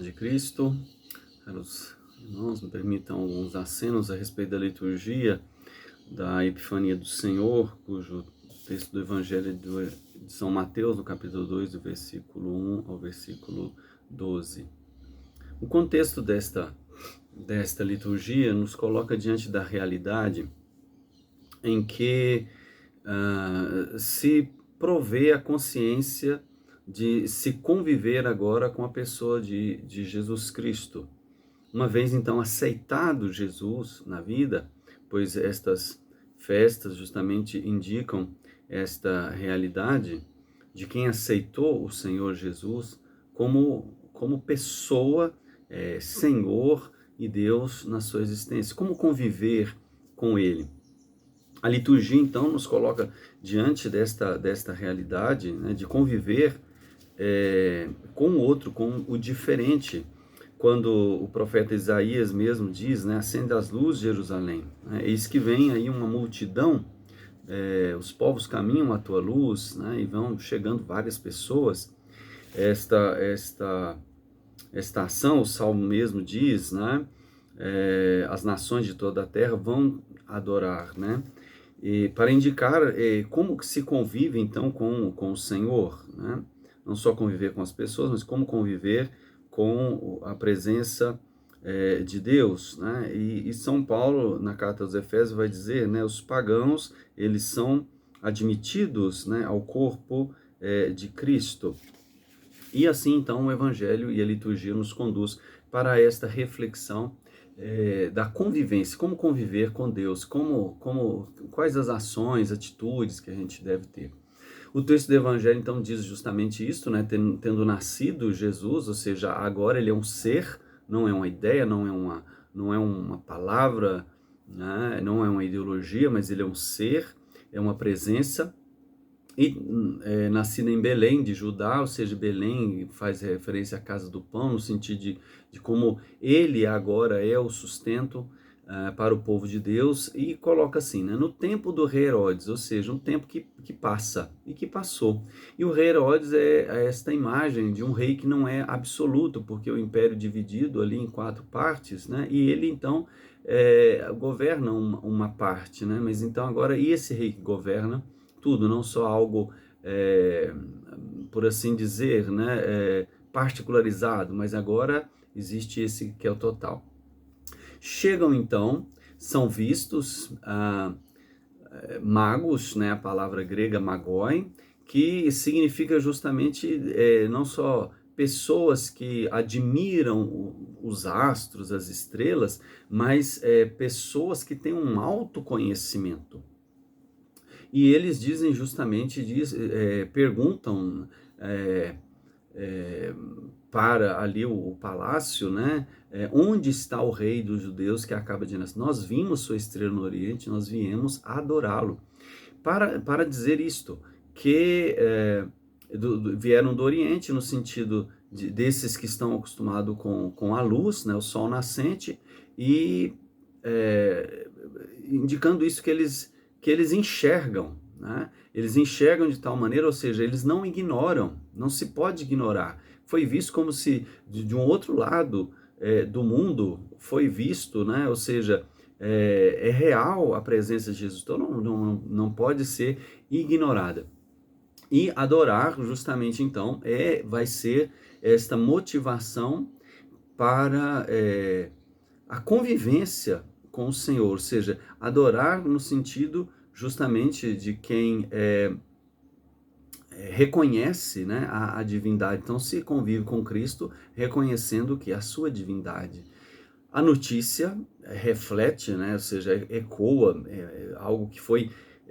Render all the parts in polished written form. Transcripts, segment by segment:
Paz de Cristo, caros irmãos, me permitam alguns acenos a respeito da liturgia da Epifania do Senhor, cujo texto do Evangelho de São Mateus, no capítulo 2, do versículo 1 ao versículo 12. O contexto desta liturgia nos coloca diante da realidade em que se provê a consciência de se conviver agora com a pessoa de Jesus Cristo. Uma vez então aceitado Jesus na vida, pois estas festas justamente indicam esta realidade de quem aceitou o Senhor Jesus como pessoa, Senhor e Deus na sua existência. Como conviver com Ele? A liturgia, então, nos coloca diante desta realidade, né, de conviver com o outro, com o diferente. Quando o profeta Isaías mesmo diz, né, acende as luzes de Jerusalém, né, eis que vem aí uma multidão, os povos caminham à tua luz, né, e vão chegando várias pessoas. Esta ação, o Salmo mesmo diz, né, as nações de toda a terra vão adorar, né, e para indicar como que se convive então com o Senhor, né? Não só conviver com as pessoas, mas como conviver com a presença de Deus, né? E São Paulo, na carta aos Efésios, vai dizer, né, os pagãos, eles são admitidos, né, ao corpo de Cristo. E assim, então, o Evangelho e a liturgia nos conduz para esta reflexão da convivência, como conviver com Deus, quais as ações, atitudes que a gente deve ter. O texto do Evangelho, então, diz justamente isso, né? Tendo nascido Jesus, ou seja, agora ele é um ser, não é uma ideia, não é uma palavra, né? Não é uma ideologia, mas ele é um ser, é uma presença. E nascido em Belém de Judá, ou seja, Belém faz referência à casa do pão, no sentido de como ele agora é o sustento para o povo de Deus, e coloca assim, né, no tempo do rei Herodes, ou seja, um tempo que passa e que passou. E o rei Herodes é esta imagem de um rei que não é absoluto, porque o império dividido ali em 4 partes, né, e ele então governa uma parte, né, mas então agora, e esse rei que governa tudo, não só algo, por assim dizer, né, particularizado, mas agora existe esse que é o total. Chegam então, são vistos magos, né, a palavra grega magoi, que significa justamente não só pessoas que admiram os astros, as estrelas, mas pessoas que têm um autoconhecimento. E eles dizem justamente, perguntam para ali o palácio, né? Onde está o rei dos judeus que acaba de nascer? Nós vimos sua estrela no Oriente, nós viemos adorá-lo. Para dizer isto, que vieram do Oriente, no sentido desses que estão acostumados com a luz, né? O sol nascente, e indicando isso que eles enxergam, né? Eles enxergam de tal maneira, ou seja, eles não ignoram, não se pode ignorar. Foi visto como se de um outro lado do mundo foi visto, né? Ou seja, é real a presença de Jesus, então não pode ser ignorada. E adorar, justamente então, vai ser esta motivação para a convivência com o Senhor, ou seja, adorar no sentido justamente de quem reconhece, né, a divindade. Então se convive com Cristo reconhecendo que a sua divindade. A notícia reflete, né, ou seja, ecoa algo que foi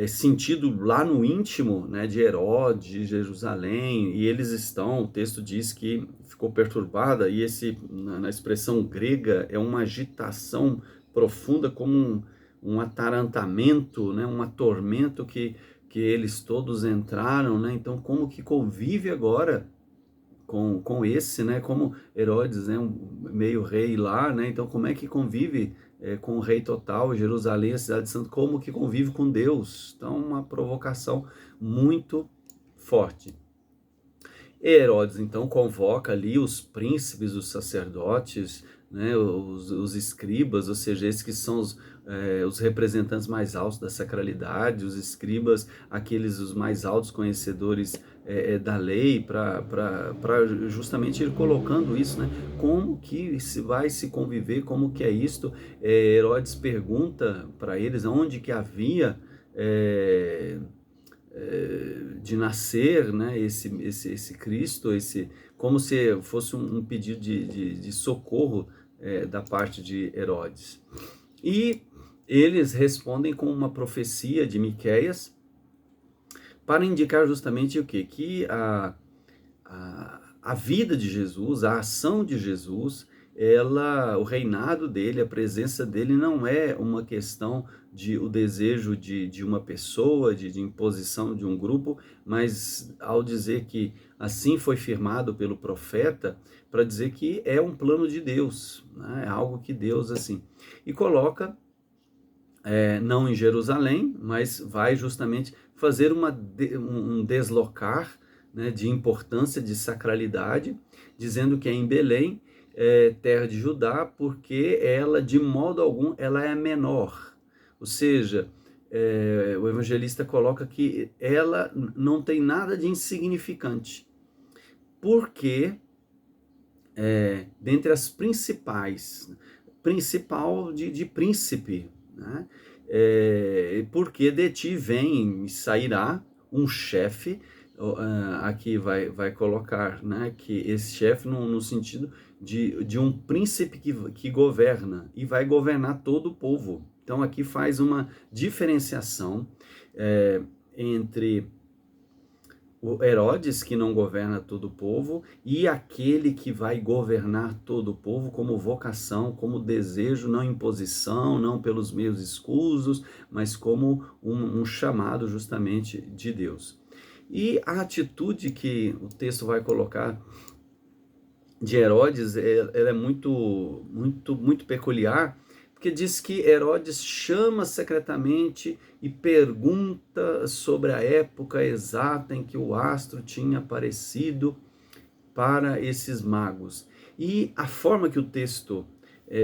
sentido lá no íntimo, né, de Herodes, de Jerusalém, e eles estão, o texto diz que ficou perturbada, e na expressão grega, é uma agitação profunda, como um atarantamento, né, um atormento que eles todos entraram, né, então como que convive agora com esse, né, como Herodes, né, um meio rei lá, né, então como é que convive com o rei total, Jerusalém, a cidade santa, como que convive com Deus? Então uma provocação muito forte. Herodes então convoca ali os príncipes, os sacerdotes, né, os escribas, ou seja, esses que são os representantes mais altos da sacralidade, os escribas, aqueles os mais altos conhecedores da lei, para justamente ir colocando isso, né? Como que se vai se conviver, como que é isto? Herodes pergunta para eles onde que havia de nascer, né, esse Cristo, como se fosse um pedido de socorro da parte de Herodes. E eles respondem com uma profecia de Miqueias para indicar justamente o quê? Que a vida de Jesus, a ação de Jesus, o reinado dele, a presença dele não é uma questão de o desejo de uma pessoa, de imposição de um grupo, mas ao dizer que assim foi firmado pelo profeta, para dizer que é um plano de Deus, né? É algo que Deus assim, e coloca não em Jerusalém, mas vai justamente fazer um deslocar, né, de importância, de sacralidade, dizendo que é em Belém, terra de Judá, porque ela, de modo algum, ela é menor. Ou seja, o evangelista coloca que ela não tem nada de insignificante, porque dentre as principal de príncipe, né? Porque de ti vem e sairá um chefe, aqui vai colocar, né, que esse chefe no sentido de um príncipe que governa, e vai governar todo o povo. Então aqui faz uma diferenciação entre o Herodes, que não governa todo o povo, e aquele que vai governar todo o povo como vocação, como desejo, não imposição, não pelos meios escusos, mas como um chamado justamente de Deus. E a atitude que o texto vai colocar de Herodes, ela é muito peculiar, porque diz que Herodes chama secretamente e pergunta sobre a época exata em que o astro tinha aparecido para esses magos. E a forma que o texto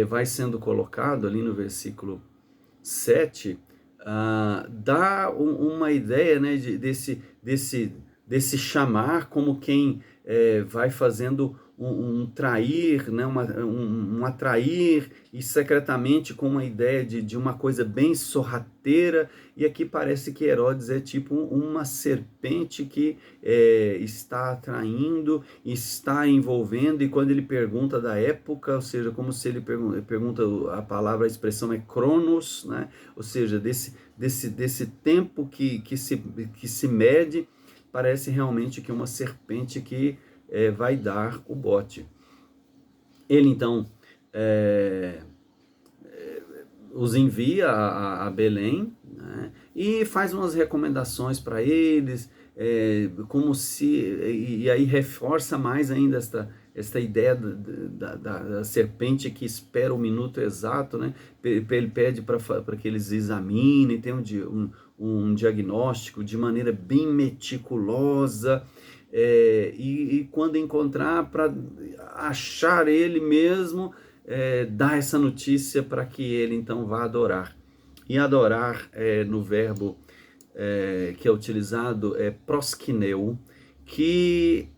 vai sendo colocado ali no versículo 7, dá uma ideia, né, desse chamar, como quem vai fazendo um trair, né, um atrair, e secretamente com uma ideia de uma coisa bem sorrateira. E aqui parece que Herodes é tipo uma serpente que está atraindo, está envolvendo, e quando ele pergunta da época, ou seja, como se ele pergunta, a palavra, a expressão é cronos, né? Ou seja, desse tempo que se mede, parece realmente que uma serpente que vai dar o bote. Ele então os envia a Belém, né, e faz umas recomendações para eles, como se, e aí reforça mais ainda esta ideia da serpente que espera o minuto exato, né? Ele pede para que eles examinem, tenham um diagnóstico de maneira bem meticulosa, e quando encontrar, para achar ele mesmo, dá essa notícia para que ele então vá adorar. E adorar, no verbo que é utilizado, é proskineu, que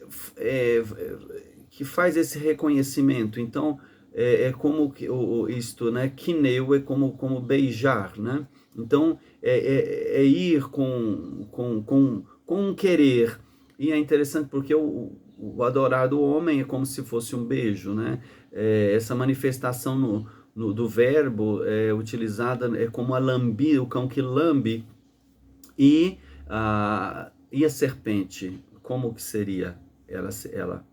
faz esse reconhecimento. Então como isto, né? Kineu é como beijar, né? Então ir com um querer. E é interessante porque o adorar do homem é como se fosse um beijo, né? Essa manifestação do verbo utilizada é como o cão que lambe, e a serpente, como que seria? Ela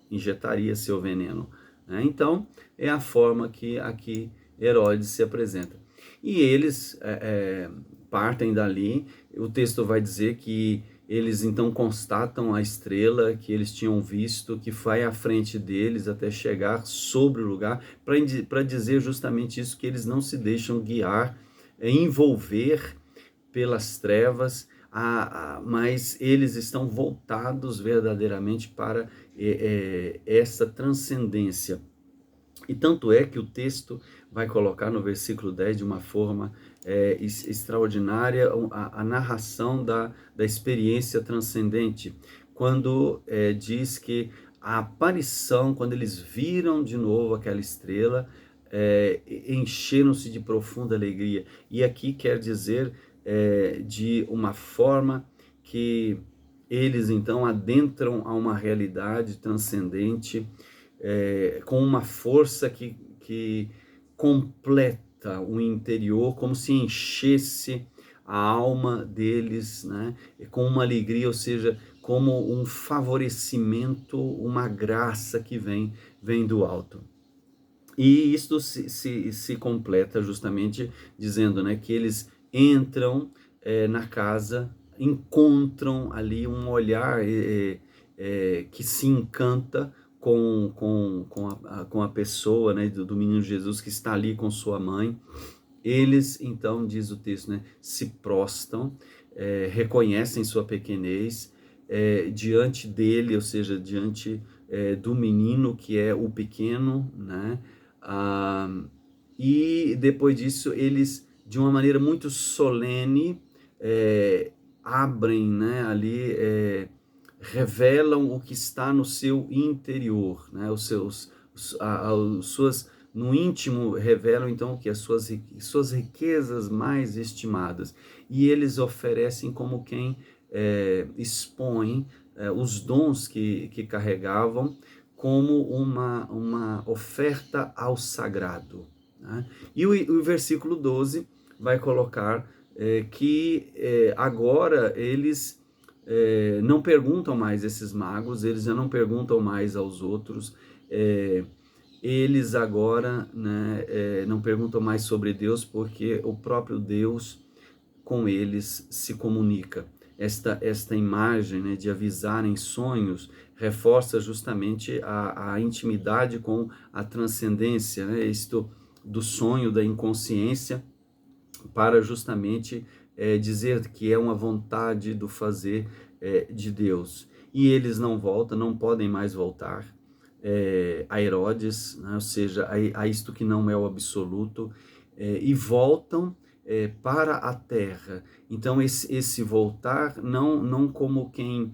injetaria seu veneno, né? Então, é a forma que aqui Herodes se apresenta. E eles partem dali. O texto vai dizer que eles então constatam a estrela que eles tinham visto, que vai à frente deles até chegar sobre o lugar, para dizer justamente isso, que eles não se deixam guiar, envolver pelas trevas, mas eles estão voltados verdadeiramente para essa transcendência. E tanto é que o texto vai colocar no versículo 10 de uma forma extraordinária a narração da experiência transcendente, quando diz que a aparição, quando eles viram de novo aquela estrela, encheram-se de profunda alegria. E aqui quer dizer de uma forma que eles então adentram a uma realidade transcendente, com uma força que completa o interior, como se enchesse a alma deles, né? Com uma alegria, ou seja, como um favorecimento, uma graça que vem do alto. E isto se completa justamente dizendo, né, que eles entram na casa, encontram ali um olhar que se encanta com a pessoa, né, do menino Jesus que está ali com sua mãe. Eles, então, diz o texto, né, se prostam, reconhecem sua pequenez diante dele, ou seja, diante do menino que é o pequeno, né? E depois disso, eles, de uma maneira muito solene, abrem, né, ali, revelam o que está no seu interior, né, no íntimo revelam então que as suas riquezas mais estimadas, e eles oferecem como quem expõe os dons que carregavam como uma oferta ao sagrado, né? E o versículo 12 vai colocar que agora eles não perguntam mais, esses magos, eles já não perguntam mais aos outros, eles agora, né, não perguntam mais sobre Deus, porque o próprio Deus com eles se comunica. Esta imagem, né, de avisar em sonhos reforça justamente a intimidade com a transcendência, né, isto do sonho, da inconsciência, para justamente dizer que é uma vontade do fazer de Deus. E eles não voltam, não podem mais voltar a Herodes, né, ou seja, a isto que não é o absoluto, e voltam para a terra. Então esse voltar não como quem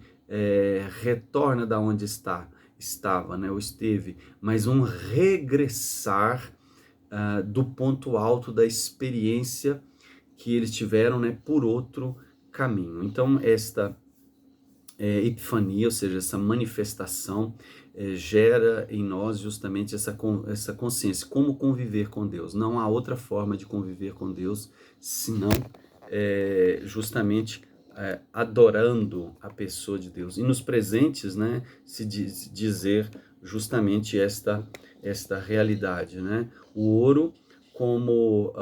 retorna da onde estava, né, ou esteve, mas um regressar do ponto alto da experiência que eles tiveram, né, por outro caminho. Então esta epifania, ou seja, essa manifestação, gera em nós justamente essa consciência, como conviver com Deus. Não há outra forma de conviver com Deus, senão justamente adorando a pessoa de Deus. E nos presentes, né, se dizer justamente esta realidade, né? O ouro como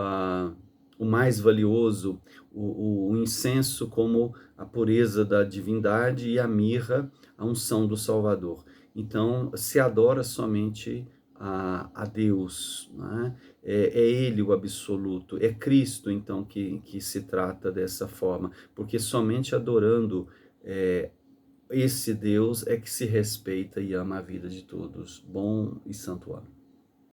o mais valioso, o incenso como a pureza da divindade e a mirra, a unção do Salvador. Então, se adora somente a Deus, né? É Ele o absoluto, é Cristo, então, que se trata dessa forma, porque somente adorando esse Deus é que se respeita e ama a vida de todos. Bom e santo ano.